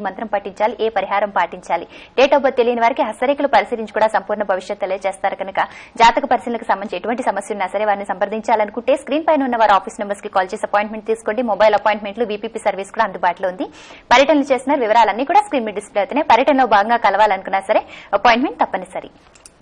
మంత్రం పఠించాలి, ఏ పరిహారం పాటించాలి, డేట్ ఆఫ్ బర్త్ తెలియని వారికి హస్తరేఖలు పరిశీలించి కూడా సంపూర్ణ భవిష్యత్తు తెలియజేస్తారు కనుక జాతక పరిశీలనకు సంబంధించి ఎటువంటి సమస్య ఉన్నా సరే వారిని సంప్రదించాలనుకుంటే స్క్రీన్ పైన ఉన్న వారి ఆఫీస్ నెంబర్స్ కి కాల్ చేసి అపాయింట్మెంట్ తీసుకోండి. మొబైల్ అపాయింట్మెంట్లు, వీపీపీ సర్వీస్ కూడా అందుబాటులో ఉంది. పర్యటనలు చేసిన వివరాలన్నీ కూడా స్క్రీన్ మీద డిస్ప్లే అవుతున్నాయి. పర్యటనలో భాగంగా కలవాలనుకున్నా సరే అపాయింట్మెంట్ తప్పనిసరి.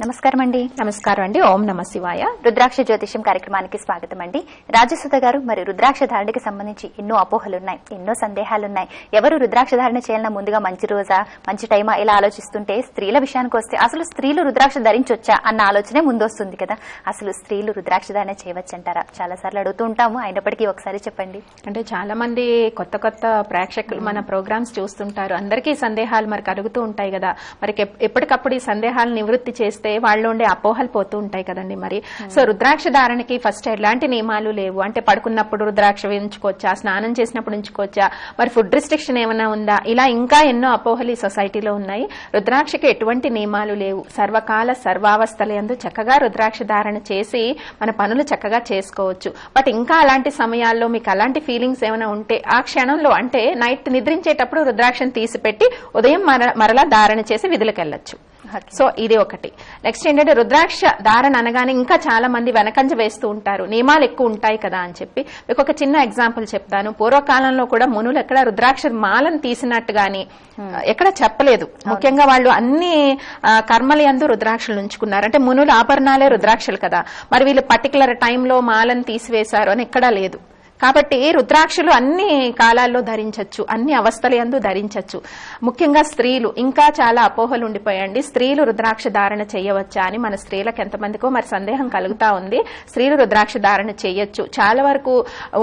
నమస్కారం అండి. నమస్కారం అండి. ఓం నమ శివాయ. రుద్రాక్ష జ్యోతిష్యం కార్యక్రమానికి స్వాగతం అండి. రాజసుధ గారు, మరి రుద్రాక్ష ధారణకి సంబంధించి ఎన్నో అపోహలున్నాయి, ఎన్నో సందేహాలున్నాయి. ఎవరు రుద్రాక్ష ధారణ చేయాలన్నా ముందుగా మంచి రోజా, మంచి టైమా ఇలా ఆలోచిస్తుంటే స్త్రీల విషయానికి వస్తే అసలు స్త్రీలు రుద్రాక్ష ధరించొచ్చా అన్న ఆలోచనే ముందొస్తుంది కదా. అసలు స్త్రీలు రుద్రాక్ష ధారణ చేయవచ్చంటారా? చాలా సార్లు అడుగుతూ ఉంటాము, అయినప్పటికీ ఒకసారి చెప్పండి. అంటే చాలా మంది కొత్త కొత్త ప్రేక్షకులు మన ప్రోగ్రామ్స్ చూస్తుంటారు, అందరికీ సందేహాలు మరి కలుగుతూ ఉంటాయి కదా. మరి ఎప్పటికప్పుడు ఈ సందేహాలు నివృత్తి చేస్తే వాళ్ళు ఉండే అపోహలు పోతూ ఉంటాయి కదండి. మరి సో రుద్రాక్ష ధారణకి ఫస్ట్ ఎలాంటి నియమాలు లేవు. అంటే పడుకున్నప్పుడు రుద్రాక్ష ఉంచుకోవచ్చా, స్నానం చేసినప్పుడు ఉంచుకోవచ్చా, మరి ఫుడ్ రిస్ట్రిక్షన్ ఏమైనా ఉందా, ఇలా ఇంకా ఎన్నో అపోహలు ఈ సొసైటీలో ఉన్నాయి. రుద్రాక్షకి ఎటువంటి నియమాలు లేవు. సర్వకాల సర్వావస్థలందు చక్కగా రుద్రాక్ష ధారణ చేసి మన పనులు చక్కగా చేసుకోవచ్చు. బట్ ఇంకా అలాంటి సమయాల్లో మీకు అలాంటి ఫీలింగ్స్ ఏమైనా ఉంటే ఆ క్షణంలో, అంటే నైట్ నిద్రించేటప్పుడు రుద్రాక్షను తీసిపెట్టి ఉదయం మరలా ధారణ చేసి విధులకు వెళ్ళొచ్చు. సో ఇది ఒకటి. నెక్స్ట్ ఏంటంటే రుద్రాక్ష ధారణ అనగానే ఇంకా చాలా మంది వెనకంజ వేస్తూ ఉంటారు, నియమాలు ఎక్కువ ఉంటాయి కదా అని చెప్పి. మీకు ఒక చిన్న ఎగ్జాంపుల్ చెప్తాను. పూర్వకాలంలో కూడా మునులు ఎక్కడ రుద్రాక్ష మాలను తీసినట్టు గాని ఎక్కడ చెప్పలేదు. ముఖ్యంగా వాళ్ళు అన్ని కర్మల యందు రుద్రాక్షలు ఉంచుకున్నారు. అంటే మునులు ఆభరణాలే రుద్రాక్షలు కదా, మరి వీళ్ళు పర్టికులర్ టైంలో మాలను తీసివేశారు అని ఎక్కడా లేదు. కాబట్టి రుద్రాక్షలు అన్ని కాలాల్లో ధరించవచ్చు, అన్ని అవస్థల యందు ధరించవచ్చు. ముఖ్యంగా స్త్రీలు ఇంకా చాలా అపోహలు ఉండిపోయండి. స్త్రీలు రుద్రాక్ష ధారణ చేయవచ్చా అని మన స్త్రీలకు ఎంతమందికో మరి సందేహం కలుగుతా ఉంది. స్త్రీలు రుద్రాక్ష ధారణ చేయొచ్చు. చాలా వరకు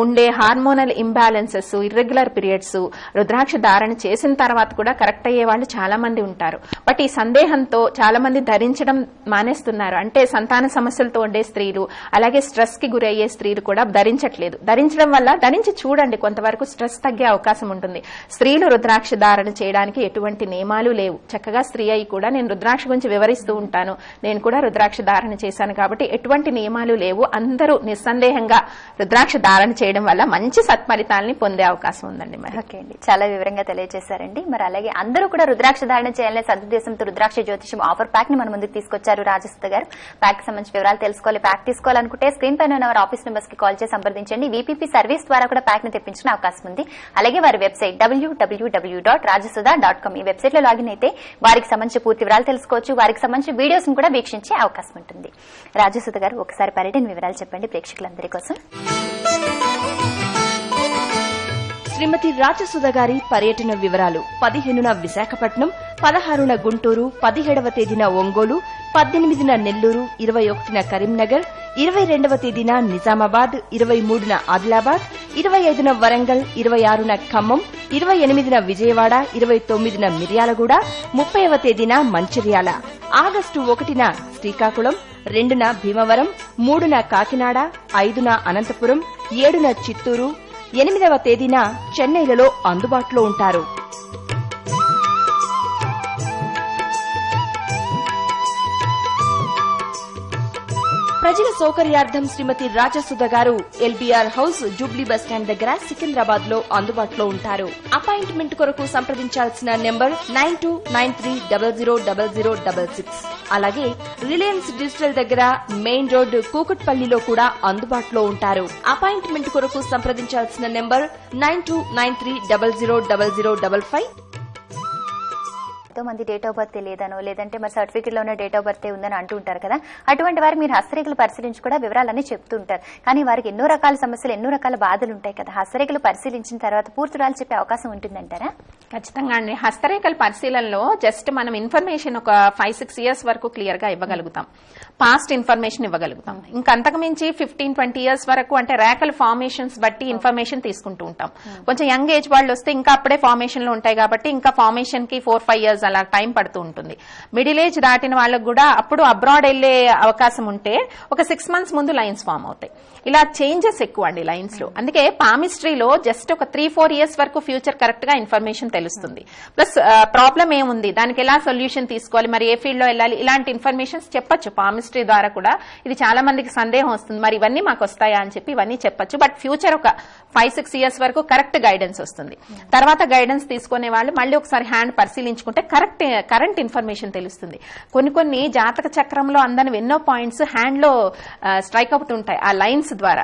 ఉండే హార్మోనల్ ఇంబ్యాలెన్సెస్, ఇర్రెగ్యులర్ పీరియడ్స్ రుద్రాక్ష ధారణ చేసిన తర్వాత కూడా కరెక్ట్ అయ్యే వాళ్ళు చాలా మంది ఉంటారు. బట్ ఈ సందేహంతో చాలా మంది ధరించడం మానేస్తున్నారు. అంటే సంతాన సమస్యలతో ఉండే స్త్రీలు, అలాగే స్ట్రెస్ కి గురయ్యే స్త్రీలు కూడా ధరించట్లేదు. ధరించడం వల్ల ధరించి చూడండి, కొంతవరకు స్ట్రెస్ తగ్గే అవకాశం ఉంటుంది. స్త్రీలు రుద్రాక్ష ధారణ చేయడానికి ఎటువంటి నియమాలు లేవు. చక్కగా స్త్రీ అయి కూడా నేను రుద్రాక్ష గురించి వివరిస్తూ ఉంటాను. నేను కూడా రుద్రాక్ష ధారణ చేశాను కాబట్టి ఎటువంటి నియమాలు లేవు. అందరూ నిస్సందేహంగా రుద్రాక్ష ధారణ చేయడం వల్ల మంచి సత్ఫలితాలని పొందే అవకాశం ఉందండి. మరి ఓకే అండి, చాలా వివరంగా తెలియజేశారండి. మరి అలాగే అందరూ కూడా రుద్రాక్ష ధారణ చేయాలనే సదుద్దేశంతో రుద్రాక్ష జ్యోతిషం ఆఫర్ ప్యాక్ ని మన ముందుకు తీసుకొచ్చారు రాజసుధ గారు. ప్యాక్ కి సంబంధించిన వివరాలు తెలుసుకోవాలి, ప్యాక్ తీసుకోవాలనుకుంటే స్క్రీన్ పైన ఉన్న వారి ఆఫీస్ నెంబర్స్ కి కాల్ చేసి సంప్రదించండి. వీపీపీ సర్వీస్ ద్వారా కూడా ప్యాక్ ని తెప్పించుకునే అవకాశం ఉంది. అలాగే వారి వెబ్సైట్ www.rajasuda.com, ఈ వెబ్సైట్ లో లాగిన్ అయితే వారికి సంబంధించిన పూర్తి వివరాలు తెలుసుకోవచ్చు. వారికి సంబంధించిన వీడియోస్ కూడా వీక్షించే అవకాశం ఉంటుంది. రాజసుధ గారు, ఒకసారి పర్యటన వివరాలు చెప్పండి ప్రేక్షకులందరి కోసం. శ్రీమతి రాజసుధ గారి పర్యటన వివరాలు: 15న విశాఖపట్నం, 16న గుంటూరు, 17వ తేదీన ఒంగోలు, 18న నెల్లూరు, 21న కరీంనగర్, 22వ తేదీన నిజామాబాద్, 23న ఆదిలాబాద్, 25న వరంగల్, 26న ఖమ్మం, 28న విజయవాడ, 29న మిర్యాలగూడ, 30వ తేదీన మంచిర్యాల, ఆగస్టు 1న శ్రీకాకుళం, 2న భీమవరం, 3న కాకినాడ, 5న అనంతపురం, 7న చిత్తూరు, 8వ తేదీన చెన్నైలలో అందుబాటులో ఉంటారు. ప్రజల సౌకర్యార్థం శ్రీమతి రాజసుధ గారు ఎల్బీఆర్ హౌస్, జూబ్లీ బస్టాండ్ దగ్గర సికింద్రాబాద్ లో అందుబాటులో ఉంటారు. అపాయింట్మెంట్ కొరకు సంప్రదించాల్సిన నెంబర్ 9293000066. అలాగే రిలయన్స్ డిజిటల్ దగ్గర మెయిన్ రోడ్ కూకట్పల్లిలో కూడా అందుబాటులో ఉంటారు. అపాయింట్మెంట్ కొరకు సంప్రదించాల్సిన నెంబర్ 9293000055. ఎంతో మంది డేట్ ఆఫ్ బర్త్ తెలియదనో, లేదంటే మరి సర్టిఫికెట్ లో ఉన్న డేట్ ఆఫ్ బర్త్ ఉందని అంటూ ఉంటారు కదా. అటువంటి వారికి మీరు హస్తరేఖలు పరిశీలించి కూడా వివరాలన్నీ చెప్తూ ఉంటారు. కానీ వారికి ఎన్నో రకాల సమస్యలు, ఎన్నో రకాల బాధలు ఉంటాయి కదా. హస్తరేఖలు పరిశీలించిన తర్వాత పూర్తి వివరాలు చెప్పే అవకాశం ఉంటుందంటారా? ఖచ్చితంగా అండి. హస్తరేఖల పరిశీలనలో జస్ట్ మనం ఇన్ఫర్మేషన్ ఒక 5-6 ఇయర్స్ వరకు క్లియర్ గా ఇవ్వగలుగుతాం. Past information ఇవ్వగలుగుతాం. ఇంకా అంతకుమించి 15-20 ఇయర్స్ వరకు అంటే రేఖల ఫార్మేషన్స్ బట్టి ఇన్ఫర్మేషన్ తీసుకుంటూ ఉంటాం. కొంచెం యంగ్ ఏజ్ వాళ్ళు వస్తే ఇంకా అప్పుడే ఫార్మేషన్ లో ఉంటాయి కాబట్టి ఇంకా ఫార్మేషన్ కి 4-5 ఇయర్స్ అలా టైం పడుతూ ఉంటుంది. మిడిల్ ఏజ్ దాటిన వాళ్ళకు కూడా అప్పుడు అబ్రాడ్ వెళ్లే అవకాశం ఉంటే ఒక 6 months ముందు లైన్స్ ఫామ్ అవుతాయి. ఇలా చేంజెస్ ఎక్కువ అండి లైన్స్ లో. అందుకే పామిస్ట్రీలో జస్ట్ ఒక 3-4 ఇయర్స్ వరకు ఫ్యూచర్ కరెక్ట్ గా ఇన్ఫర్మేషన్ తెలుస్తుంది. ప్లస్ ప్రాబ్లం ఏముంది, దానికి ఎలా సొల్యూషన్ తీసుకోవాలి, మరి ఏ ఫీల్డ్ లో వెళ్ళాలి, ఇలాంటి ఇన్ఫర్మేషన్స్ చెప్పొచ్చు పామిస్ట్రీ ద్వారా కూడా. ఇది చాలా మందికి సందేహం వస్తుంది, మరి ఇవన్నీ మాకు వస్తాయా అని చెప్పి ఇవన్నీ చెప్పొచ్చు. బట్ ఫ్యూచర్ ఒక 5-6 years వరకు కరెక్ట్ గైడెన్స్ వస్తుంది. తర్వాత గైడెన్స్ తీసుకునే వాళ్ళు మళ్ళీ ఒకసారి హ్యాండ్ పరిశీలించుకుంటే కరెంట్ ఇన్ఫర్మేషన్ తెలుస్తుంది. కొన్ని జాతక చక్రంలో అందని ఎన్నో పాయింట్స్ హ్యాండ్ లో స్ట్రైక్ అవుతుంటాయి ఆ లైన్స్ ద్వారా.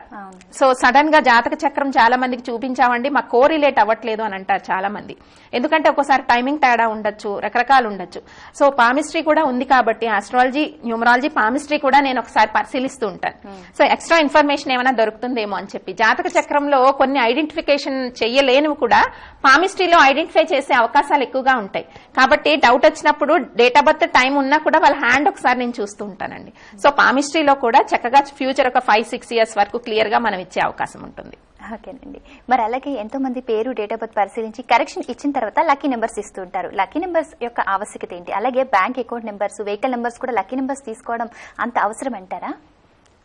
సో సడన్ గా జాతక చక్రం చాలా మందికి చూపించామండి, మాకు కోరిలేట్ అవ్వట్లేదు అని అంటారు చాలా మంది. ఎందుకంటే ఒక్కోసారి టైమింగ్ తేడా ఉండొచ్చు, రకరకాలు ఉండొచ్చు. సో పామిస్ట్రీ కూడా ఉంది కాబట్టి ఆస్ట్రాలజీ, న్యూమరాలజీ, పామిస్ట్రీ కూడా నేను ఒకసారి పరిశీలిస్తూ ఉంటాను. సో ఎక్స్ట్రా ఇన్ఫర్మేషన్ ఏమైనా దొరుకుతుందేమో అని చెప్పి. జాతక చక్రంలో కొన్ని ఐడెంటిఫికేషన్ చెయ్యలేనివి కూడా పామిస్ట్రీలో ఐడెంటిఫై చేసే అవకాశాలు ఎక్కువగా ఉంటాయి. కాబట్టి డౌట్ వచ్చినప్పుడు డేట్ ఆఫ్ బర్త్ టైం ఉన్నా కూడా వాళ్ళ హ్యాండ్ ఒకసారి నేను చూస్తూ ఉంటానండి. సో పామిస్ట్రీలో కూడా చక్కగా ఫ్యూచర్ ఒక 5-6 years వరకు క్లియర్ గా మనం ఇచ్చే అవకాశం ఉంటుంది. ఓకేనండి. మరి అలాగే ఎంతో మంది పేరు, డేట్ ఆఫ్ బర్త్ పరిశీలించి కరెక్షన్ ఇచ్చిన తర్వాత లక్కీ నెంబర్స్ ఇస్తూ ఉంటారు. లక్కీ నెంబర్స్ యొక్క ఆవశ్యకత ఏంటి? అలాగే bank account numbers, vehicle numbers కూడా లక్కీ నెంబర్స్ తీసుకోవడం అంత అవసరం అంటారా?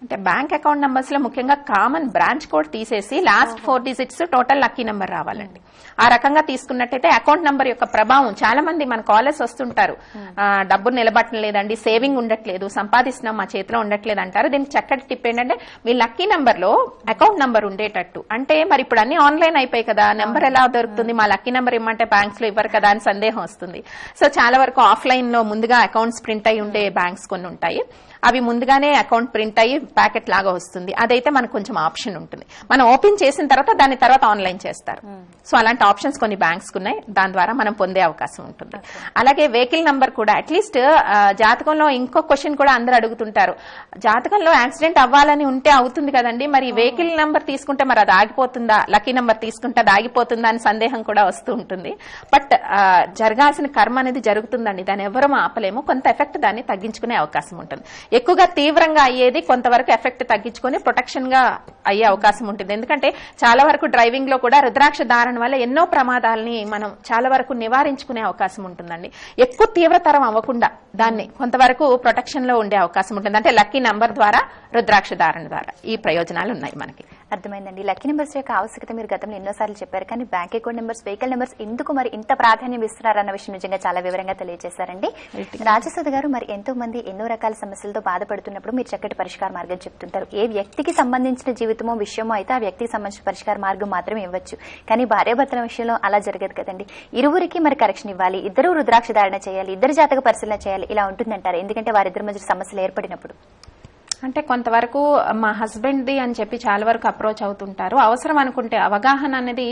అంటే బ్యాంక్ అకౌంట్ నంబర్స్ లో ముఖ్యంగా కామన్ బ్రాంచ్ కోడ్ తీసేసి last 4 digits total lucky number రావాలండి. ఆ రకంగా తీసుకున్నట్టయితే అకౌంట్ నంబర్ యొక్క ప్రభావం, చాలా మంది మన కాలర్స్ వస్తుంటారు, డబ్బు నిలబట్టడం లేదండి, సేవింగ్ ఉండట్లేదు, సంపాదిస్తున్నాం మా చేతిలో ఉండట్లేదు అంటారు. దీనికి చక్కటి టిప్ ఏంటంటే మీ లక్కీ నెంబర్ లో అకౌంట్ నంబర్ ఉండేటట్టు. అంటే మరి ఇప్పుడు అన్ని ఆన్లైన్ అయిపోయి కదా, నెంబర్ ఎలా దొరుకుతుంది, మా లక్కీ నెంబర్ ఇమ్మంటే బ్యాంక్స్ లో ఇవ్వరు కదా అని సందేహం వస్తుంది. సో చాలా వరకు ఆఫ్లైన్ లో ముందుగా అకౌంట్స్ ప్రింట్ అయి ఉండే బ్యాంక్స్ కొన్ని ఉంటాయి. అవి ముందుగానే అకౌంట్ ప్రింట్ అయ్యి ప్యాకెట్ లాగా వస్తుంది. అదైతే మనకు కొంచెం ఆప్షన్ ఉంటుంది. మనం ఓపెన్ చేసిన తర్వాత దాని తర్వాత ఆన్లైన్ చేస్తారు. సో అలాంటి ఆప్షన్స్ కొన్ని బ్యాంక్స్ ఉన్నాయి, దాని ద్వారా మనం పొందే అవకాశం ఉంటుంది. అలాగే వెహికల్ నంబర్ కూడా అట్లీస్ట్ జాతకంలో ఇంకో క్వశ్చన్ కూడా అందరూ అడుగుతుంటారు, జాతకంలో యాక్సిడెంట్ అవ్వాలని ఉంటే అవుతుంది కదండి, మరి వెహికల్ నంబర్ తీసుకుంటే మరి అది ఆగిపోతుందా, లక్కీ నంబర్ తీసుకుంటే అది ఆగిపోతుందా అని సందేహం కూడా వస్తూ ఉంటుంది. బట్ జరగాల్సిన కర్మ అనేది జరుగుతుందండి, దాన్ని ఎవరూ ఆపలేము. కొంత ఎఫెక్ట్ దాన్ని తగ్గించుకునే అవకాశం ఉంటుంది. ఎక్కువగా తీవ్రంగా అయ్యేది కొంతవరకు ఎఫెక్ట్ తగ్గించుకుని ప్రొటెక్షన్ గా అయ్యే అవకాశం ఉంటుంది. ఎందుకంటే చాలా వరకు డ్రైవింగ్ లో కూడా రుద్రాక్ష ధారణ వల్ల ఎన్నో ప్రమాదాలని మనం చాలా వరకు నివారించుకునే అవకాశం ఉంటుందండి. ఎక్కువ తీవ్రతరం అవ్వకుండా దాన్ని కొంతవరకు ప్రొటెక్షన్ లో ఉండే అవకాశం ఉంటుంది. అంటే లక్కీ నంబర్ ద్వారా, రుద్రాక్ష ధారణ ద్వారా ఈ ప్రయోజనాలు ఉన్నాయి మనకి. అర్థమైందండి. లక్కీ నెంబర్స్ యొక్క ఆవశ్యకత మీరు గతంలో ఎన్నోసార్లు చెప్పారు, కానీ bank account numbers, vehicle numbers ఎందుకు మరి ఇంత ప్రాధాన్యం ఇస్తున్నారన్న విషయం నిజంగా చాలా వివరంగా తెలియజేశారండి. రాజసుధ గారు, మరి ఎంతో మంది ఎన్నో రకాల సమస్యలతో బాధపడుతున్నప్పుడు మీరు చక్కటి పరిష్కార మార్గం చెప్తుంటారు. ఏ వ్యక్తికి సంబంధించిన జీవితమో విషయమో అయితే ఆ వ్యక్తికి సంబంధించిన పరిష్కార మార్గం మాత్రమే ఇవ్వచ్చు. కానీ భార్యాభర్తల విషయంలో అలా జరగదు కదండి. ఇరువురికి మరి కరెక్షన్ ఇవ్వాలి, ఇద్దరు రుద్రాక్ష ధారణ చేయాలి, ఇద్దరు జాతక పరిశీలన చేయాలి, ఇలా ఉంటుందంటారు. ఎందుకంటే వారిద్దరి మధ్య సమస్యలు ఏర్పడినప్పుడు అంటే కొంతవరకు మా హస్బెండ్ ది అని చెప్పి చాలా వరకు అప్రోచ్ అవుతుంటారు. అవసరం అనుకుంటే అవగాహన అనేది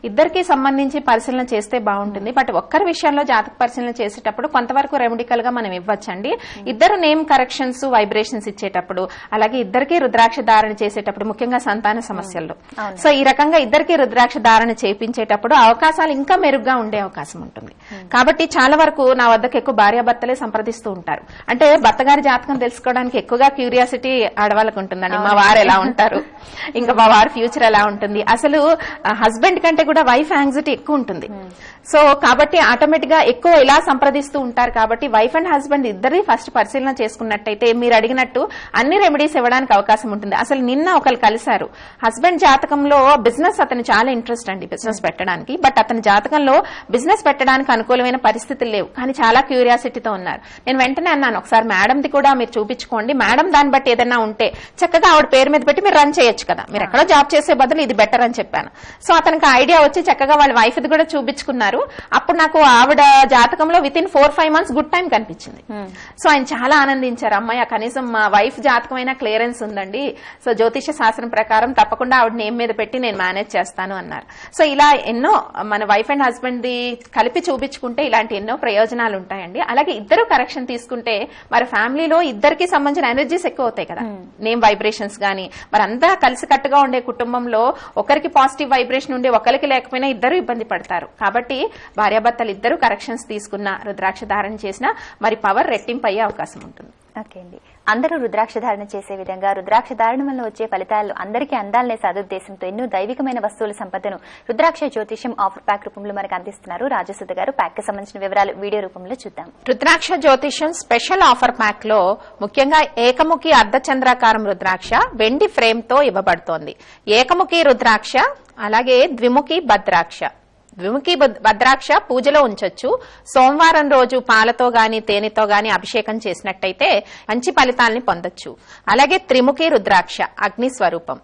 ఇద్దరికి సంబంధించి పరిశీలన చేస్తే బాగుంటుంది. బట్ ఒక్కరి విషయంలో జాతక పరిశీలన చేసేటప్పుడు కొంతవరకు రెమెడికల్ గా మనం ఇవ్వచ్చండి. ఇద్దరు నేమ్ కరెక్షన్స్, వైబ్రేషన్స్ ఇచ్చేటప్పుడు, అలాగే ఇద్దరికి రుద్రాక్ష ధారణ చేసేటప్పుడు, ముఖ్యంగా సంతాన సమస్యల్లో. సో ఈ రకంగా ఇద్దరికి రుద్రాక్ష ధారణ చేయించేటప్పుడు అవకాశాలు ఇంకా మెరుగ్గా ఉండే అవకాశం ఉంటుంది. కాబట్టి చాలా వరకు నా వద్దకు ఎక్కువ భార్యాభర్తలే సంప్రదిస్తూ ఉంటారు. అంటే భర్త గారి జాతకం తెలుసుకోవడానికి ఎక్కువగా క్యూరియాసిటీ ఆడవాళ్ళకు ఉంటుందండి. మా వారు ఎలా ఉంటారు, ఇంకా మా వారి ఫ్యూచర్ ఎలా ఉంటుంది, అసలు హస్బెండ్ కంటే కూడా వైఫ్ యాంగ్జైటీ ఎక్కువ ఉంటుంది. సో కాబట్టి ఆటోమేటిక్ గా ఎక్కువ ఇలా సంప్రదిస్తూ ఉంటారు. కాబట్టి వైఫ్ అండ్ హస్బెండ్ ఇద్దరి ఫస్ట్ పరిశీలన చేసుకున్నట్టయితే మీరు అడిగినట్టు అన్ని రెమెడీస్ ఇవ్వడానికి అవకాశం ఉంటుంది. అసలు నిన్న ఒకరు కలిశారు, హస్బెండ్ జాతకంలో బిజినెస్, అతను చాలా ఇంట్రెస్ట్ అండి బిజినెస్ పెట్టడానికి. బట్ అతని జాతకంలో బిజినెస్ పెట్టడానికి అనుకూలమైన పరిస్థితులు లేవు, కానీ చాలా క్యూరియాసిటీతో ఉన్నారు. నేను వెంటనే అన్నాను, ఒకసారి మేడంది కూడా మీరు చూపించుకోండి, మేడం దాన్ని బట్టి ఏదైనా ఉంటే చక్కగా ఆవిడ పేరు మీద పెట్టి మీరు రన్ చేయొచ్చు కదా, మీరు ఎక్కడో జాబ్ చేసే బదులు ఇది బెటర్ అని చెప్పాను. సో అతనికి ఐడియా వచ్చి చక్కగా వాళ్ళ వైఫ్ ది కూడా చూపించుకున్నారు. అప్పుడు నాకు ఆవిడ జాతకంలో with in 4-5 months good time కనిపించింది. సో ఆయన చాలా ఆనందించారు, అమ్మాయి కనీసం మా వైఫ్ జాతకమైన క్లియరెన్స్ ఉందండి, సో జ్యోతిష శాస్త్రం ప్రకారం తప్పకుండా ఆవిడ నేమ్ మీద పెట్టి నేను మేనేజ్ చేస్తాను అన్నారు. సో ఇలా ఎన్నో మన వైఫ్ అండ్ హస్బెండ్ ది కలిపి చూపించుకుంటే ఇలాంటి ఎన్నో ప్రయోజనాలు ఉంటాయండి. అలాగే ఇద్దరు కరెక్షన్ తీసుకుంటే మరి ఫ్యామిలీలో ఇద్దరికి సంబంధించిన ఎనర్జీస్ ఎక్కువ అవుతాయి కదా, నేమ్ వైబ్రేషన్స్ గానీ. మరి అంతా కలిసికట్టుగా ఉండే కుటుంబంలో ఒకరికి పాజిటివ్ వైబ్రేషన్ ఉండే ఒకరికి లేకపోయినా ఇద్దరు ఇబ్బంది పడతారు. కాబట్టి భార్యాభర్తలు ఇద్దరు కరెక్షన్స్ తీసుకున్న, రుద్రాక్ష ధారణ చేసినా మరి పవర్ రెట్టింపు అయ్యే అవకాశం ఉంటుంది. ఓకే అండి. అందరూ రుద్రాక్ష ధారణ చేసే విధంగా, రుద్రాక్ష ధారణ వల్ల వచ్చే ఫలితాలు అందరికీ అందాలనే సదుద్దేశంతో ఎన్నో దైవికమైన వస్తువుల సంపదను రుద్రాక్ష జ్యోతిష్యం ఆఫర్ ప్యాక్ రూపంలో మనకు అందిస్తున్నారు రాజసుధ గారు. ప్యాక్ కి సంబంధించిన వివరాలు వీడియో రూపంలో చూద్దాం. రుద్రాక్ష జ్యోతిష్యం స్పెషల్ ఆఫర్ ప్యాక్ లో ముఖ్యంగా ఏకముఖి అర్ధచంద్రాకారం రుద్రాక్ష వెండి ఫ్రేమ్ తో ఇవ్వబడుతోంది. ఏకముఖి రుద్రాక్ష, అలాగే ద్విముఖి భద్రాక్ష. విముఖి భద్రాక్ష పూజలో ఉంచొచ్చు. సోమవారం రోజు పాలతో గాని తేనెతో గాని అభిషేకం చేసినట్టయితే మంచి ఫలితాలని పొందొచ్చు. అలాగే త్రిముఖి రుద్రాక్ష అగ్ని స్వరూపం,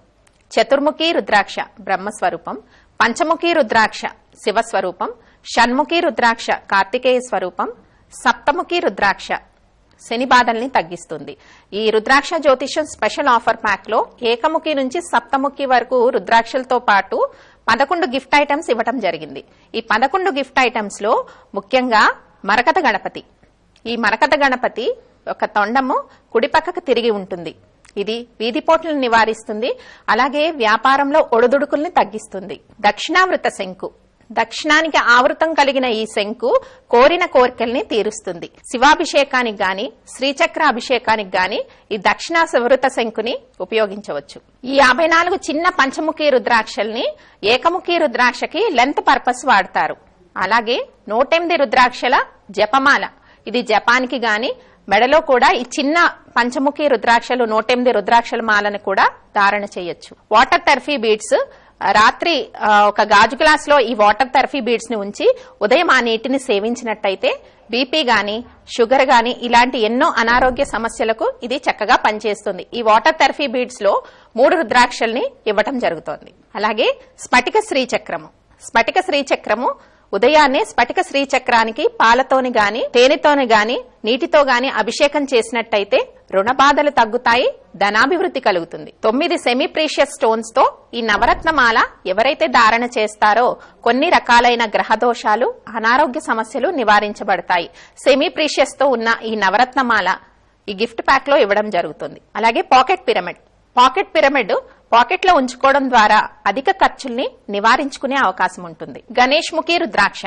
చతుర్ముఖి రుద్రాక్ష బ్రహ్మస్వరూపం, పంచముఖి రుద్రాక్ష శివస్వరూపం, షణ్ముఖి రుద్రాక్ష కార్తికేయ స్వరూపం, సప్తముఖి రుద్రాక్ష శని బాధల్ని తగ్గిస్తుంది. ఈ రుద్రాక్ష జ్యోతిష్యం స్పెషల్ ఆఫర్ ప్యాక్ లో ఏకముఖి నుంచి సప్తముఖి వరకు రుద్రాక్షలతో పాటు 11 గిఫ్ట్ ఐటమ్స్ ఇవ్వటం జరిగింది. ఈ 11 గిఫ్ట్ ఐటమ్స్ లో ముఖ్యంగా మరకత గణపతి. ఈ మరకత గణపతి ఒక తొండము కుడి పక్కకు తిరిగి ఉంటుంది. ఇది వీధిపోట్లను నివారిస్తుంది. అలాగే వ్యాపారంలో ఒడిదుడుకుల్ని తగ్గిస్తుంది. దక్షిణావృత శంకు, దక్షిణానికి ఆవృతం కలిగిన ఈ శంకు కోరిన కోరికల్ని తీరుస్తుంది. శివాభిషేకానికి గాని శ్రీచక్ర అభిషేకానికి గాని ఈ దక్షిణావృత శంకుని ఉపయోగించవచ్చు. ఈ 54 చిన్న పంచముఖి రుద్రాక్షల్ని ఏకముఖి రుద్రాక్షకి లెంత్ పర్పస్ వాడతారు. అలాగే 108 రుద్రాక్షల జపమాల, ఇది జపానికి గాని మెడలో కూడా ఈ చిన్న పంచముఖి రుద్రాక్షలు 108 రుద్రాక్షల మాలను కూడా ధారణ చేయొచ్చు. వాటర్ టర్ఫీ బీడ్స్, రాత్రి ఒక గాజు గ్లాస్ లో ఈ వాటర్ థెరపీ బీడ్స్ ని ఉంచి ఉదయం ఆ నీటిని సేవించినట్టయితే బీపీ గాని షుగర్ గాని ఇలాంటి ఎన్నో అనారోగ్య సమస్యలకు ఇది చక్కగా పనిచేస్తుంది. ఈ వాటర్ థెరపీ బీడ్స్ లో 3 రుద్రాక్షల్ని ఇవ్వటం జరుగుతోంది. అలాగే స్ఫటిక శ్రీచక్రము, స్ఫటిక శ్రీచక్రము ఉదయాన్నే స్ఫటిక శ్రీచక్రానికి పాలతోని గాని తేనెతోని గాని నీటితో గాని అభిషేకం చేసినట్టయితే రుణ బాధలు తగ్గుతాయి, ధనాభివృద్ధి కలుగుతుంది. 9 సెమీ ప్రీషియస్ స్టోన్స్ తో ఈ నవరత్నమాల ఎవరైతే ధారణ చేస్తారో కొన్ని రకాలైన గ్రహ దోషాలు, అనారోగ్య సమస్యలు నివారించబడతాయి. సెమీ ప్రీషియస్ తో ఉన్న ఈ నవరత్నమాల ఈ గిఫ్ట్ ప్యాక్ లో ఇవ్వడం జరుగుతుంది. అలాగే pocket pyramid, pocket pyramid pocket లో ఉంచుకోవడం ద్వారా అధిక ఖర్చుల్ని నివారించుకునే అవకాశం ఉంటుంది. గణేష్ ముఖి రుద్రాక్ష,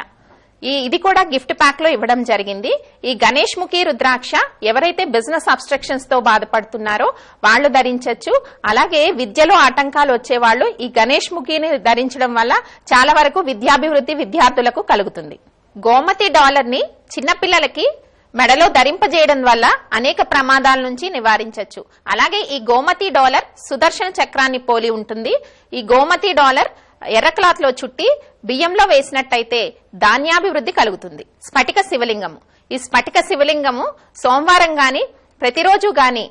ఇది కూడా గిఫ్ట్ ప్యాక్ లో ఇవ్వడం జరిగింది. ఈ గణేష్ ముఖి రుద్రాక్ష ఎవరైతే బిజినెస్ అబ్స్ట్రక్షన్స్ తో బాధపడుతున్నారో వాళ్ళు ధరించవచ్చు. అలాగే విద్యలో ఆటంకాలు వచ్చేవాళ్లు ఈ గణేష్ ముఖిని ధరించడం వల్ల చాలా వరకు విద్యాభివృద్ధి విద్యార్థులకు కలుగుతుంది. గోమతి డాలర్ ని చిన్నపిల్లలకి మెడలో ధరింపజేయడం వల్ల అనేక ప్రమాదాల నుంచి నివారించవచ్చు. అలాగే ఈ గోమతి డాలర్ సుదర్శన చక్రాన్ని పోలి ఉంటుంది. ఈ గోమతి డాలర్ ఎర్ర క్లాత్ లో చుట్టి బియ్యంలో వేసినట్టయితే ధాన్యాభివృద్ధి కలుగుతుంది. స్ఫటిక శివలింగము, ఈ స్ఫటిక శివలింగము సోమవారం గాని ప్రతిరోజు గాని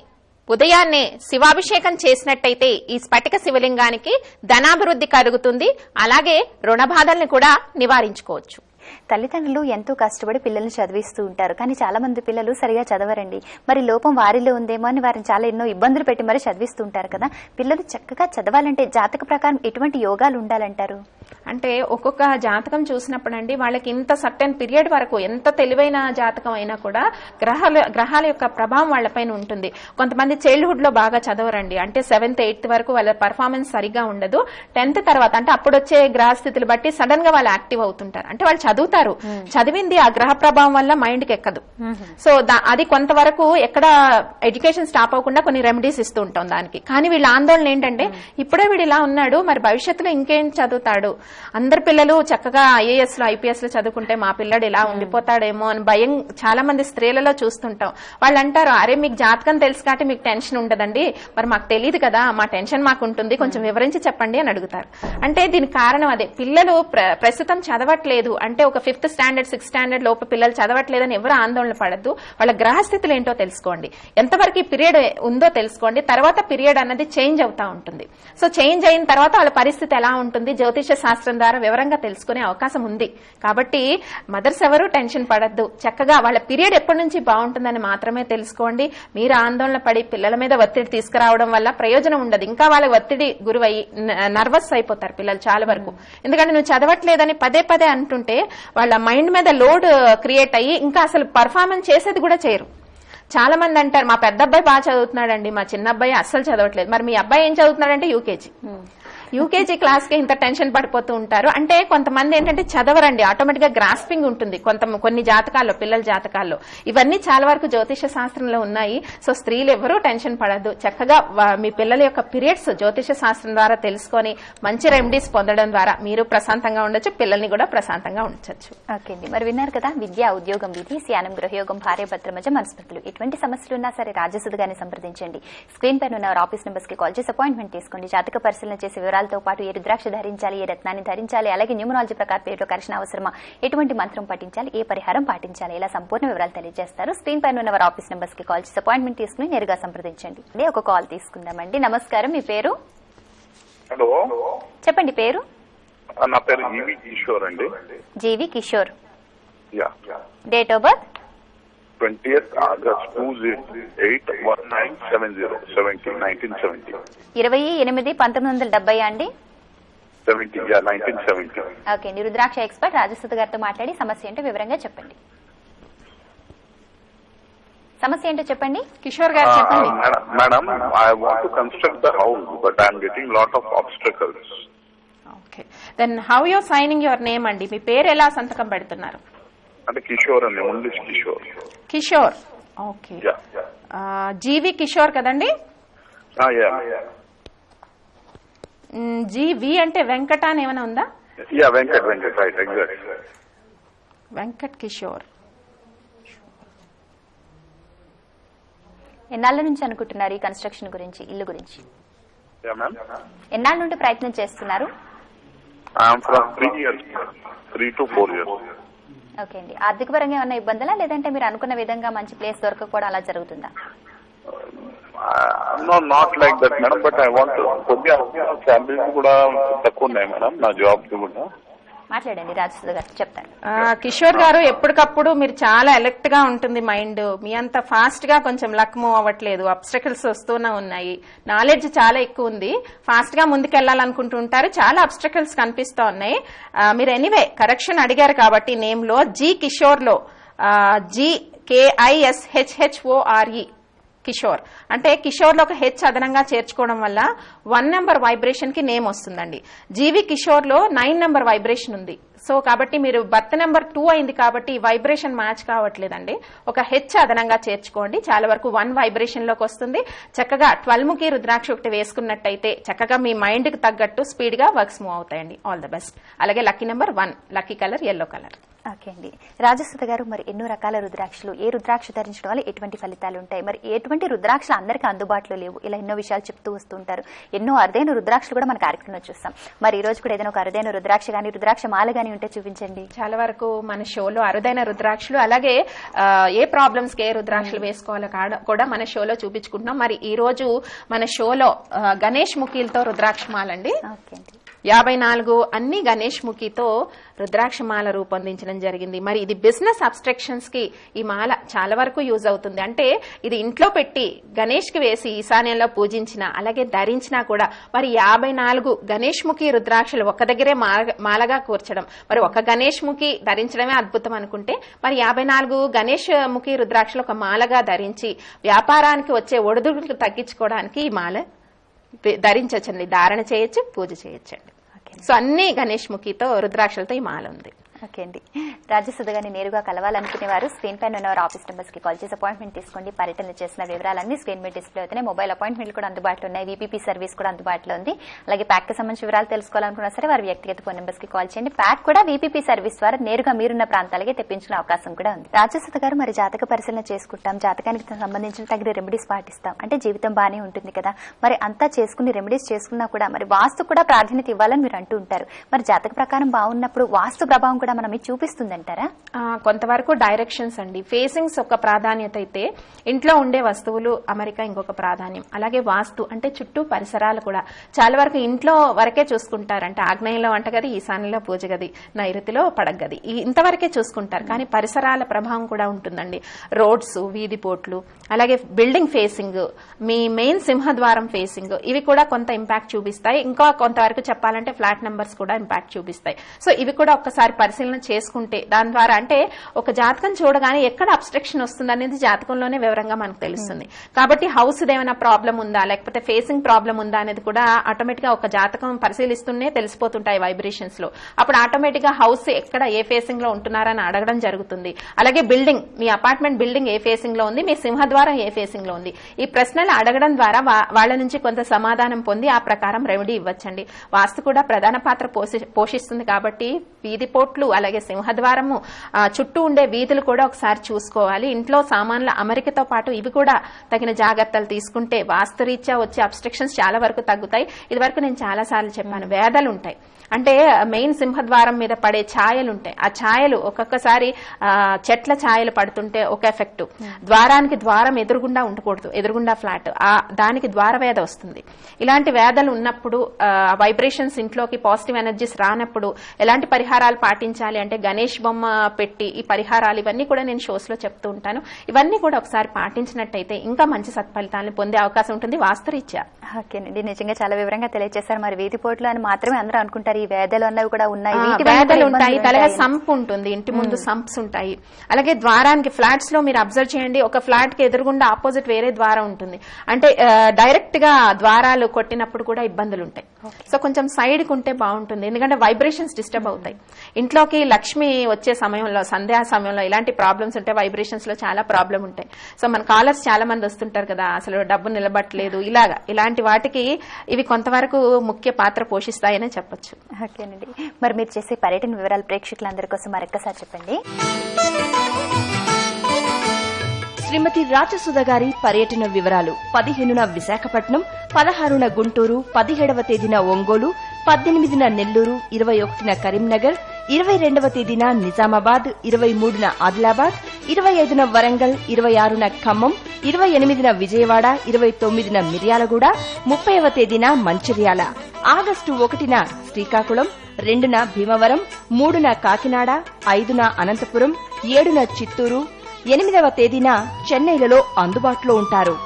ఉదయాన్నే శివాభిషేకం చేసినట్టయితే ఈ స్ఫటిక శివలింగానికి ధనాభివృద్ధి కలుగుతుంది. అలాగే రుణ బాధల్ని కూడా నివారించుకోవచ్చు. తల్లిదండ్రులు ఎంతో కష్టపడి పిల్లల్ని చదివిస్తూ ఉంటారు, కానీ చాలా మంది పిల్లలు సరిగా చదవరండి. మరి లోపం వారిలో ఉందేమో అని వారిని చాలా ఎన్నో ఇబ్బందులు పెట్టి మరి చదివిస్తూ ఉంటారు కదా. పిల్లలు చక్కగా చదవాలంటే జాతక ప్రకారం ఎటువంటి యోగాలు ఉండాలంటారు? అంటే ఒక్కొక్క జాతకం చూసినప్పుడు అండి వాళ్ళకి ఇంత సర్టెన్ పీరియడ్ వరకు ఎంత తెలివైన జాతకం అయినా కూడా గ్రహాల యొక్క ప్రభావం వాళ్ళపైన ఉంటుంది. కొంతమంది చైల్డ్హుడ్ లో బాగా చదవరండి, అంటే 7th 8th వరకు వాళ్ళ పర్ఫార్మెన్స్ సరిగా ఉండదు. 10th తర్వాత అంటే అప్పుడు వచ్చే గ్రహ స్థితులు బట్టి సడన్ గా వాళ్ళు యాక్టివ్ అవుతుంటారు. అంటే వాళ్ళు చదువుతారు, చదివింది ఆ గ్రహ ప్రభావం వల్ల మైండ్ కి ఎక్కదు. సో అది కొంతవరకు ఎక్కడ ఎడ్యుకేషన్ స్టాప్ అవ్వకుండా కొన్ని రెమెడీస్ ఇస్తూ ఉంటాం దానికి. కానీ వీళ్ళ ఆందోళన ఏంటంటే ఇప్పుడే వీడు ఇలా ఉన్నాడు, మరి భవిష్యత్తులో ఇంకేం చదువుతాడు, అందరి పిల్లలు చక్కగా IAS లో IPS లో చదువుకుంటే మా పిల్లడు ఇలా ఉండిపోతాడేమో అని భయం చాలా మంది స్త్రీలలో చూస్తుంటాం. వాళ్ళు అంటారు, అరే మీకు జాతకం తెలుసు కాబట్టి మీకు టెన్షన్ ఉండదండి, మరి మాకు తెలియదు కదా, మా టెన్షన్ మాకు ఉంటుంది, కొంచెం వివరించి చెప్పండి అని అడుగుతారు. అంటే దీనికి కారణం అదే, పిల్లలు ప్రస్తుతం చదవట్లేదు అంటే ఒక 5th స్టాండర్డ్ 6th స్టాండర్డ్ లోపు పిల్లలు చదవట్లేదని ఎవరు ఆందోళన పడద్దు. వాళ్ళ గ్రహస్థితులు ఏంటో తెలుసుకోండి, ఎంతవరకు ఈ పీరియడ్ ఉందో తెలుసుకోండి. తర్వాత పీరియడ్ అన్నది చేంజ్ అవుతా ఉంటుంది. సో చేంజ్ అయిన తర్వాత వాళ్ళ పరిస్థితి ఎలా ఉంటుంది జ్యోతిష శాస్త్రం ద్వారా వివరంగా తెలుసుకునే అవకాశం ఉంది. కాబట్టి మదర్స్ ఎవరు టెన్షన్ పడద్దు, చక్కగా వాళ్ళ పీరియడ్ ఎప్పటి నుంచి బాగుంటుందని మాత్రమే తెలుసుకోండి. మీరు ఆందోళన పడి పిల్లల మీద ఒత్తిడి తీసుకురావడం వల్ల ప్రయోజనం ఉండదు. ఇంకా వాళ్ళ ఒత్తిడి గురయ్యి నర్వస్ అయిపోతారు పిల్లలు చాలా వరకు. ఎందుకంటే నువ్వు చదవట్లేదని పదే పదే అంటుంటే వాళ్ళ మైండ్ మీద లోడ్ క్రియేట్ అయ్యి ఇంకా అసలు పర్ఫార్మెన్స్ చేసేది కూడా చేయరు. చాలా మంది అంటారు, మా పెద్ద అబ్బాయి బాగా చదువుతున్నాడండి, మా చిన్న అబ్బాయి అస్సలు చదవట్లేదు. మరి మీ అబ్బాయి ఏం చదువుతున్నాడంటే యూకేజీ క్లాస్ కి ఇంత టెన్షన్ పడిపోతూ ఉంటారు. అంటే కొంతమంది ఏంటంటే చదవరండి, ఆటోమేటిక్ గా గ్రాస్పింగ్ ఉంటుంది కొన్ని జాతకాల్లో, పిల్లల జాతకాల్లో. ఇవన్నీ చాలా వరకు జ్యోతిష శాస్త్రంలో ఉన్నాయి. సో స్త్రీలు ఎవరూ టెన్షన్ పడద్దు, చక్కగా మీ పిల్లల యొక్క పీరియడ్స్ జ్యోతిష శాస్త్రం ద్వారా తెలుసుకొని మంచి రెమెడీస్ పొందడం ద్వారా మీరు ప్రశాంతంగా ఉండొచ్చు, పిల్లల్ని కూడా ప్రశాంతంగా ఉంచొచ్చు. ఓకే అండి, మరి విన్నారు కదా, విద్య, ఉద్యోగం, విధి, ధ్యానం, గృహయోగం, భార్యాభర్తల మధ్య మనస్పర్ధలు, ఎటువంటి సమస్యలున్నా సరే రాజసుదుగానే సంప్రదించండి. స్క్రీన్ పైన ఉన్న ఆఫీస్ నెంబర్స్ కి కాల్ చేసి అపాయింట్మెంట్ తీసుకోండి. జాతక పరిశీలన చేసి వివరాలతో పాటు ఏ రుద్రాక్ష ధరించాలి, ఏ రత్నాన్ని ధరించాలి, అలాగే న్యూమరాలజీ ప్రకారం పేరులో కర్షణ అవసరమా, ఎటువంటి మంత్రం పఠించాలి, ఏ పరిహారం పాటించాలి, ఇలా సంపూర్ణ వివరాలు తెలియజేస్తారు. స్క్రీన్ పైన ఉన్న వారి ఆఫీస్ నెంబర్స్ కి కాల్ చేసి అపాయింట్మెంట్ తీసుకుని నేరుగా సంప్రదించండి. ఒక కాల్ తీసుకుందామండి. నమస్కారం, మీ పేరు? హలో, చెప్పండి. పేరు? నా పేరు జీవి కిషోర్ అండి. G V Kishore. Yeah. Date of birth? 20th August 1970. 28/1970 అండి. 1970. ఓకే అండి. రుద్రాక్ష ఎక్స్పర్ట్ రాజసుధ గారితో మాట్లాడి సమస్య ఏంటో వివరంగా చెప్పండి. సమస్య ఏంటో చెప్పండి. కిషోర్ గారు చెప్పండి. Madam, I want to construct the house, but I am getting lot of obstacles. Okay, then how you signing your name అండి? మీ పేరు ఎలా సంతకం పెడుతున్నారు? అంటే కిషోర్ అండి, only Kishore. Kishore. Okay. G V Kishore కదండి? జీవి అంటే వెంకట అని ఏమైనా ఉందా? Venkat right, exact. వెంకట్ కిషోర్. ఎన్నాళ్ళ నుంచి అనుకుంటున్నారు ఈ కన్స్ట్రక్షన్ గురించి, ఇల్లు గురించి? ఎన్నాళ్ళ నుండి ప్రయత్నం చేస్తున్నారు? 3 to 4 years. ఓకే అండి. ఆర్థిక పరంగా ఏమైనా ఇబ్బందులా, లేదంటే మీరు అనుకున్న విధంగా మంచి ప్లేస్ దొరకకపోవడం అలా జరుగుతుందా? Not like that madam, but I want కొద్దిగా శాలరీస్ కూడా తక్కువ ఉన్నాయి మేడం నా జాబ్ కి కూడా. మాట్లాడండి, రాజసుధ గారు చెప్తారు. కిషోర్ గారు, ఎప్పటికప్పుడు మీరు చాలా అలర్ట్ గా ఉంటుంది మైండ్. మీ అంత ఫాస్ట్ గా కొంచెం లక్ మూవ్ అవ్వట్లేదు, అబ్స్ట్రకల్స్ వస్తూనే ఉన్నాయి. నాలెడ్జ్ చాలా ఎక్కువ ఉంది, ఫాస్ట్ గా ముందుకెళ్లాలనుకుంటుంటారు, చాలా అబ్స్ట్రకల్స్ కనిపిస్తూ ఉన్నాయి. మీరు ఎనీవే కరెక్షన్ అడిగారు కాబట్టి నేమ్ లో జీ కిషోర్ లో GKISHHORE కిషోర్ అంటే కిషోర్ లో ఒక హెచ్ అదనంగా చేర్చుకోవడం వల్ల 1 నెంబర్ వైబ్రేషన్ కి నేమ్ వస్తుందండి. జీవి కిషోర్ లో 9 నెంబర్ వైబ్రేషన్ ఉంది. సో కాబట్టి మీరు బర్త్ నెంబర్ 2 అయింది కాబట్టి వైబ్రేషన్ మ్యాచ్ కావట్లేదండి. ఒక హెచ్ అదనంగా చేర్చుకోండి, చాలా వరకు 1 వైబ్రేషన్ లోకి వస్తుంది. చక్కగా 12 ముఖి రుద్రాక్ష ఒకటి వేసుకున్నట్టయితే చక్కగా మీ మైండ్ కి తగ్గట్టు స్పీడ్ గా వర్క్స్ మూవ్ అవుతాయండి. All the best. అలాగే lucky number 1, lucky colour yellow colour. Okay అండి. రాజసుధ గారు, మరి ఎన్నో రకాల రుద్రాక్షలు, ఏ రుద్రాక్ష ధరించడం వల్ల ఎటువంటి ఫలితాలు ఉంటాయి, మరి ఎటువంటి రుద్రాక్షలు అందరికీ అందుబాటులో లేవు, ఇలా ఎన్నో విషయాలు చెప్తూ వస్తుంటారు. ఎన్నో అరుదైన రుద్రాక్షలు కూడా మన కార్యక్రమంలో చూస్తాం. మరి ఈ రోజు కూడా ఏదైనా ఒక అరుదైన రుద్రాక్ష గానీ, రుద్రాక్ష మాల గానీ ఉంటే చూపించండి. చాలా వరకు మన షోలో అరుదైన రుద్రాక్షలు, అలాగే ఏ ప్రాబ్లమ్స్ కి ఏ రుద్రాక్షలు వేసుకోవాలో కూడా మన షోలో చూపించుకుంటున్నాం. మరి ఈ రోజు మన షోలో గణేష్ ముఖీలతో రుద్రాక్ష మాలండి. ఓకే అండి. 54 అన్ని గణేష్ ముఖితో రుద్రాక్ష మాల రూపొందించడం జరిగింది. మరి ఇది బిజినెస్ అబ్స్ట్రక్షన్స్ కి ఈ మాల చాలా వరకు యూజ్ అవుతుంది. అంటే ఇది ఇంట్లో పెట్టి గణేష్ కి వేసి ఈశాన్యంలో పూజించిన, అలాగే ధరించినా కూడా మరి 54 గణేష్ ముఖి రుద్రాక్షలు ఒక దగ్గరే మాలగా కూర్చడం, మరి ఒక గణేష్ ముఖి ధరించడమే అద్భుతం అనుకుంటే మరి 54 గణేష్ ముఖి రుద్రాక్షలు ఒక మాలగా ధరించి వ్యాపారానికి వచ్చే ఒడిదుడుకులు తగ్గించుకోవడానికి ఈ మాల ధరించవచ్చండి, ధారణ చేయొచ్చు, పూజ చేయొచ్చండి. సో అన్ని గణేష్ ముఖితో రుద్రాక్షలతో ఈ మాల ఉంది. ఓకే అండి. రాజసుధ గారిని నేరుగా కలవాలనుకునే వారు స్క్రీన్ పైన ఉన్న ఆఫీస్ నెంబర్స్ కి కాల్ చేసి అపాయింట్మెంట్ తీసుకోండి. పర్యటన చేసిన వివరాలన్నీ స్క్రీన్ మీద డిస్ప్లే అవుతున్నాయి. మొబైల్ అపాయింట్మెంట్లు కూడా అందుబాటులో ఉన్నాయి. VPP సర్వీస్ కూడా అందుబాటులో ఉంది. అలాగే ప్యాక్ కి సంబంధించిన వివరాలు తెలుసుకోవాలనుకున్నా సరే వారి వ్యక్తిగత ఫోన్ నెంబర్స్ కి కాల్ చేయండి. ప్యాక్ కూడా VPP సర్వీస్ ద్వారా నేరుగా మీరున్న ప్రాంతాలకే తెప్పించుకునే అవకాశం కూడా ఉంది. రాజసుధ గారు, మరి జాతక పరిశీలన చేసుకుంటాం, జాతకానికి సంబంధించిన తగిన రెమెడీస్ పాటిస్తాం అంటే జీవితం బాగానే ఉంటుంది కదా, మరి అంతా చేసుకుని రెమెడీస్ చేసుకున్నా కూడా మరి వాస్తు కూడా ప్రాధాన్యత ఇవ్వాలని మీరు అంటూ ఉంటారు. మరి జాతక ప్రకారం బాగున్నప్పుడు వాస్తు ప్రభావం కూడా మనం చూపిస్తుందంటారా? కొంతవరకు డైరెక్షన్స్ అండి. ఫేసింగ్స్ ఒక ప్రాధాన్యత అయితే ఇంట్లో ఉండే వస్తువులు అమెరికా ఇంకొక ప్రాధాన్యం. అలాగే వాస్తు అంటే చుట్టూ పరిసరాలు కూడా చాలా వరకు ఇంట్లో వరకే చూసుకుంటారు. అంటే ఆగ్నేయంలో వంటగది, ఈశాన్యంలో పూజ గది, నైరుతిలో పడగది, ఇంతవరకే చూసుకుంటారు. కానీ పరిసరాల ప్రభావం కూడా ఉంటుందండి. రోడ్స్, వీధి పోట్లు, అలాగే బిల్డింగ్ ఫేసింగ్, మీ మెయిన్ సింహద్వారం ఫేసింగ్, ఇవి కూడా కొంత ఇంపాక్ట్ చూపిస్తాయి. ఇంకా కొంతవరకు చెప్పాలంటే ఫ్లాట్ నెంబర్స్ కూడా ఇంపాక్ట్ చూపిస్తాయి. సో ఇవి కూడా ఒక్కసారి పరిశీలన చేసుకుంటే దాని ద్వారా అంటే ఒక జాతకం చూడగానే ఎక్కడ అబ్స్ట్రక్షన్ వస్తుంది అనేది జాతకంలోనే వివరంగా మనకు తెలుస్తుంది. కాబట్టి హౌస్ ఏమైనా ప్రాబ్లం ఉందా, లేకపోతే ఫేసింగ్ ప్రాబ్లం ఉందా అనేది కూడా ఆటోమేటిక్ గా ఒక జాతకం పరిశీలిస్తూనే తెలిసిపోతుంటాయి వైబ్రేషన్స్ లో. అప్పుడు ఆటోమేటిక్ గా హౌస్ ఎక్కడ ఏ ఫేసింగ్ లో ఉంటున్నారని అడగడం జరుగుతుంది. అలాగే బిల్డింగ్, మీ అపార్ట్మెంట్ బిల్డింగ్ ఏ ఫేసింగ్ లో ఉంది, మీ సింహద్వారం ఏ ఫేసింగ్ లో ఉంది, ఈ ప్రశ్నలు అడగడం ద్వారా వాళ్ళ నుంచి కొంత సమాధానం పొంది ఆ ప్రకారం రెమెడీ ఇవ్వచ్చండి. వాస్తు కూడా ప్రధాన పాత్ర పోషిస్తుంది కాబట్టి వీధి పోట్లు, మెట్లు అలాగే సింహద్వారము చుట్టూ ఉండే వీధులు కూడా ఒకసారి చూసుకోవాలి. ఇంట్లో సామాన్ల అమరికతో పాటు ఇవి కూడా తగిన జాగ్రత్తలు తీసుకుంటే వాస్తురీత్యా వచ్చే అబ్స్ట్రక్షన్స్ చాలా వరకు తగ్గుతాయి. ఇది వరకు నేను చాలా సార్లు చెప్పాను, వేదలు ఉంటాయి అంటే మెయిన్ సింహద్వారం మీద పడే ఛాయలు ఉంటాయి. ఆ ఛాయలు ఒక్కొక్కసారి చెట్ల ఛాయలు పడుతుంటే ఒక ఎఫెక్ట్, ద్వారానికి ద్వారం ఎదురుగుండా ఉండకూడదు, ఎదురుగుండా ఫ్లాట్, దానికి ద్వారవేద వస్తుంది. ఇలాంటి వేదలు ఉన్నప్పుడు వైబ్రేషన్స్ ఇంట్లోకి పాజిటివ్ ఎనర్జీస్ రానప్పుడు ఎలాంటి పరిహారాలు పాటించాలి అంటే గణేష్ బొమ్మ పెట్టి ఈ పరిహారాలు ఇవన్నీ కూడా నేను షోస్ లో చెప్తూ ఉంటాను. ఇవన్నీ కూడా ఒకసారి పాటించినట్టయితే ఇంకా మంచి సత్ఫలితాలను పొందే అవకాశం ఉంటుంది వాస్తురీత్యా. ఓకేనండి, నిజంగా చాలా వివరంగా తెలియజేశారు. మరి వీధిపోట్లు అని మాత్రమే అందరూ అనుకుంటారు, ఈ వేదలు అన్నవి కూడా ఉన్నాయి, వేదలు ఉంటాయి, తలగా సంప్ ఉంటుంది, ఇంటి ముందు సంప్స్ ఉంటాయి. అలాగే ద్వారానికి ఫ్లాట్స్ లో మీరు అబ్జర్వ్ చేయండి, ఒక ఫ్లాట్ కి ఎదురుగుండా ఆపోజిట్ వేరే ద్వారం ఉంటుంది. అంటే డైరెక్ట్ గా ద్వారాలు కొట్టినప్పుడు కూడా ఇబ్బందులు ఉంటాయి. సో కొంచెం సైడ్ కు ఉంటే బాగుంటుంది, ఎందుకంటే వైబ్రేషన్స్ డిస్టర్బ్ అవుతాయి. ఇంట్లోకి లక్ష్మి వచ్చే సమయంలో, సంధ్యా సమయంలో ఇలాంటి ప్రాబ్లమ్స్ ఉంటాయి, వైబ్రేషన్స్ లో చాలా ప్రాబ్లం ఉంటాయి. సో మన కాలర్స్ చాలా మంది వస్తుంటారు కదా, అసలు డబ్బు నిలబట్టలేదు, ఇలాంటి వాటికి ఇవి కొంతవరకు ముఖ్య పాత్ర పోషిస్తాయనే చెప్పొచ్చు. ఓకేనండి, మరి మీరు చేసే పర్యటన వివరాలు ప్రేక్షకులందరి కోసం మరొకసారి చెప్పండి. శ్రీమతి రాజసుధ గారి పర్యటన వివరాలు: 15న విశాఖపట్నం, 16న గుంటూరు, 17వ తేదీన ఒంగోలు, 18న నెల్లూరు, 21న కరీంనగర్, 22వ తేదీన నిజామాబాద్, 23న ఆదిలాబాద్, 25న వరంగల్, 26న ఖమ్మం, 28న విజయవాడ, 29న మిర్యాలగూడ, 30వ తేదీన మంచిర్యాల, ఆగస్టు 1న శ్రీకాకుళం, 2న భీమవరం, 3న కాకినాడ, 5న అనంతపురం, 7న చిత్తూరు, 8వ తేదీన చెన్నైలలో అందుబాటులో ఉంటారు.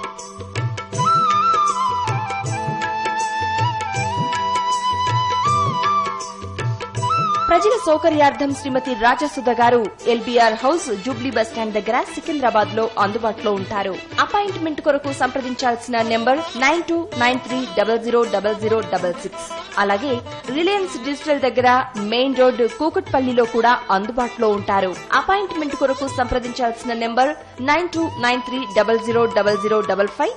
ప్రజల సౌకర్యార్థం శ్రీమతి రాజసుధ గారు ఎల్బీఆర్ హౌస్ జూబ్లీ బస్టాండ్ దగ్గర సికింద్రాబాద్ లో అందుబాటులో ఉంటారు. అపాయింట్మెంట్ కొరకు సంప్రదించాల్సిన నెంబర్ 9293000066. అలాగే రిలయన్స్ డిజిటల్ దగ్గర మెయిన్ రోడ్ కూకట్పల్లిలో కూడా అందుబాటులో ఉంటారు. అపాయింట్మెంట్ కొరకు సంప్రదించాల్సిన నెంబర్ 9293000055.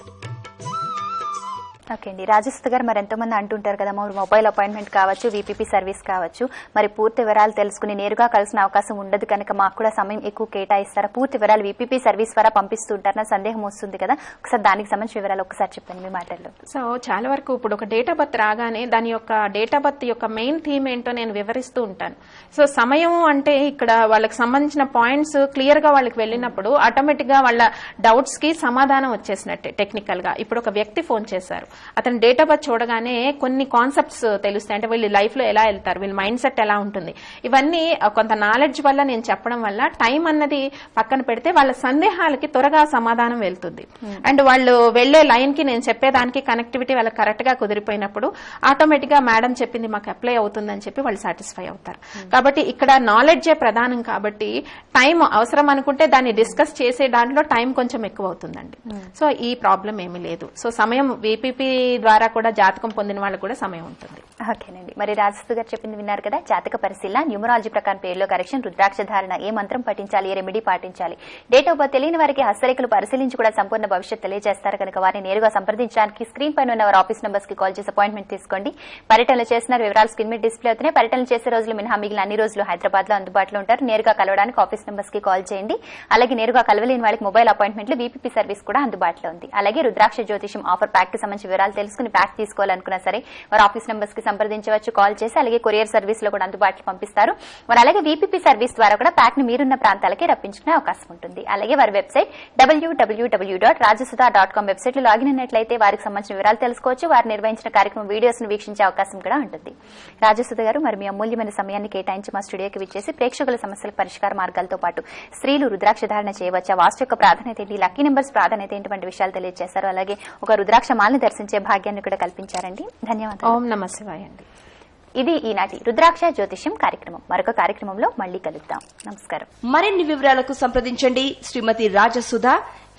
ఓకే అండి, రాజసుధ గారు మరి ఎంతో మంది అంటుంటారు కదా, మొబైల్ అపాయింట్మెంట్ కావచ్చు, వీపీపీ సర్వీస్ కావచ్చు, మరి పూర్తి వివరాలు తెలుసుకుని నేరుగా కలిసిన అవకాశం ఉండదు కనుక మాకు కూడా సమయం ఎక్కువ కేటాయిస్తారా? పూర్తి వివరాలు వీపీపీ సర్వీస్ ద్వారా పంపిస్తూ ఉంటారు, నా సందేహం వస్తుంది కదా, ఒకసారి దానికి సంబంధించిన వివరాలు ఒకసారి చెప్పండి మీ మాటల్లో. సో చాలా వరకు ఇప్పుడు ఒక డేట్ ఆఫ్ బర్త్ రాగానే దాని యొక్క డేట్ ఆఫ్ బర్త్ యొక్క మెయిన్ థీమ్ ఏంటో నేను వివరిస్తూ ఉంటాను. సో సమయం అంటే ఇక్కడ వాళ్ళకి సంబంధించిన పాయింట్స్ క్లియర్ గా వాళ్ళకి వెళ్ళినప్పుడు ఆటోమేటిక్ గా వాళ్ళ డౌట్స్ కి సమాధానం వచ్చేసినట్టే. టెక్నికల్ గా ఇప్పుడు ఒక వ్యక్తి ఫోన్ చేశారు, అతని డేట్ ఆఫ్ బర్త్ చూడగానే కొన్ని కాన్సెప్ట్స్ తెలుస్తాయి, అంటే వీళ్ళు లైఫ్ లో ఎలా వెళ్తారు, వీళ్ళ మైండ్ సెట్ ఎలా ఉంటుంది, ఇవన్నీ కొంత నాలెడ్జ్ వల్ల నేను చెప్పడం వల్ల టైం అన్నది పక్కన పెడితే వాళ్ళ సందేహాలకి త్వరగా సమాధానం వెళ్తుంది. అండ్ వాళ్ళు వెళ్లే లైన్ కి నేను చెప్పేదానికి కనెక్టివిటీ వాళ్ళకి కరెక్ట్ గా కుదిరిపోయినప్పుడు ఆటోమేటిక్ గా మేడం చెప్పింది మాకు అప్లై అవుతుందని చెప్పి వాళ్ళు సాటిస్ఫై అవుతారు. కాబట్టి ఇక్కడ నాలెడ్జే ప్రధానం కాబట్టి టైం అవసరం అనుకుంటే దాన్ని డిస్కస్ చేసే దాంట్లో టైం కొంచెం ఎక్కువ అవుతుందండి. సో ఈ ప్రాబ్లం ఏమీ లేదు. సో సమయం వీపీపీ ద్వారా కూడా జాతకం పొందిన వాళ్ళకు కూడా సమయం ఉంటుంది. ఓకేనండి, మరి రాజసుధ గారు చెప్పింది విన్నారు కదా, జాతక పరిశీలన, న్యూమరాలజీ ప్రకారం పేరులో కరెక్షన్, రుద్రాక్ష ధారణ, ఏ మంత్రం పఠించాలి, ఏ రెమెడీ పాటించాలి, డేట్ ఆఫ్ బర్త్ తెలియని వారికి హస్తరేఖలు పరిశీలించి కూడా సంపూర్ణ భవిష్యత్ తెలియజేస్తారు కనుక వారిని నేరుగా సంప్రదించడానికి స్క్రీన్ పైన ఉన్న వారి ఆఫీస్ నంబర్స్ కి కాల్ చేసి అపాయింట్మెంట్ తీసుకోండి. పర్యటనలు చేస్తున్న వివరాలు స్క్రీన్ మీద డిస్ప్లే అవుతున్నాయి. పర్యటనలు చేసే రోజులు మినహా మిగిలిన అన్ని రోజులు హైదరాబాద్ లో అందుబాటులో ఉంటారు. నేరుగా కలవడానికి ఆఫీస్ నంబర్స్ కి కాల్ చేయండి. అలాగే నేరుగా కలవలేని వాళ్ళకి మొబైల్ అపాయింట్మెంట్లు, వీపీపీ సర్వీస్ కూడా అందుబాటులో ఉంది. అలాగే రుద్రాక్ష జ్యోతిషం ఆఫర్ ప్యాక్ కి సంబంధించిన వివరాలు తెలుసుకుని ప్యాక్ తీసుకోవాలనుకున్నా సరే వారి ఆఫీస్ నంబర్స్ కి సంప్రదించవచ్చు, కాల్ చేసి. అలాగే కొరియర్ సర్వీస్ లో కూడా అందుబాటులో పంపిస్తారు. మరి అలాగే వీపీపీ సర్వీస్ ద్వారా కూడా ప్యాక్ ని మీరున్న ప్రాంతాలకి రప్పించుకునే అవకాశం ఉంటుంది. అలాగే వారి వెబ్సైట్ www.rajasuda.com వెబ్సైట్ లో లాగిన్ అయినట్లయితే వారికి సంబంధించిన వివరాలు తెలుసుకోవచ్చు. వారు నిర్వహించిన కార్యక్రమం వీడియోస్ ను వీక్షించే అవకాశం కూడా ఉంటుంది. రాజసుధ గారు మరి మీ అమూల్యమైన సమయాన్ని కేటాయించి మా స్టూడియోకి విచ్చేసి ప్రేక్షకుల సమస్యల పరిష్కార మార్గాలతో పాటు స్త్రీలు రుద్రాక్ష ధారణ చేయవచ్చా, వాస్తు యొక్క ప్రాధాన్యత ఏంటి, లక్కీ నెంబర్స్ ప్రాధాన్యత ఏంటి విషయాలు తెలియజేశారు. అలాగే ఒక రుద్రాక్ష మాలని దర్శించే భాగ్యాన్ని కూడా కల్పించారండి. ధన్యవాదాలు. ఓం నమః శివాయ అండి. ఇది ఈనాటి రుద్రాక్ష జ్యోతిష్యం కార్యక్రమం. మరొక కార్యక్రమంలో మళ్లీ కలుద్దాం. నమస్కారం. మరిన్ని వివరాలకు సంప్రదించండి Shrimati Rajasudha,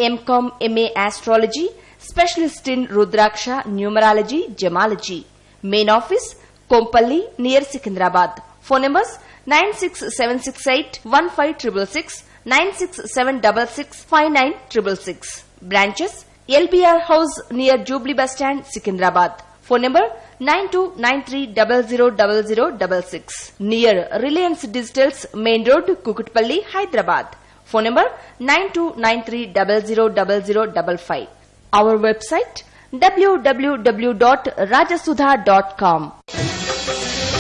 M Com, MA astrology, specialist in Rudraksha, numerology, gemology. Main office Kompally near Secunderabad. Phone numbers 9676815666, 9676659666. Branches LBR house near jubilee bus stand, Secunderabad. Phone number 9293000066 near Reliance Digitals Main Road, Kukutpalli, Hyderabad. Phone number 9293000055. Our website www.rajasudha.com.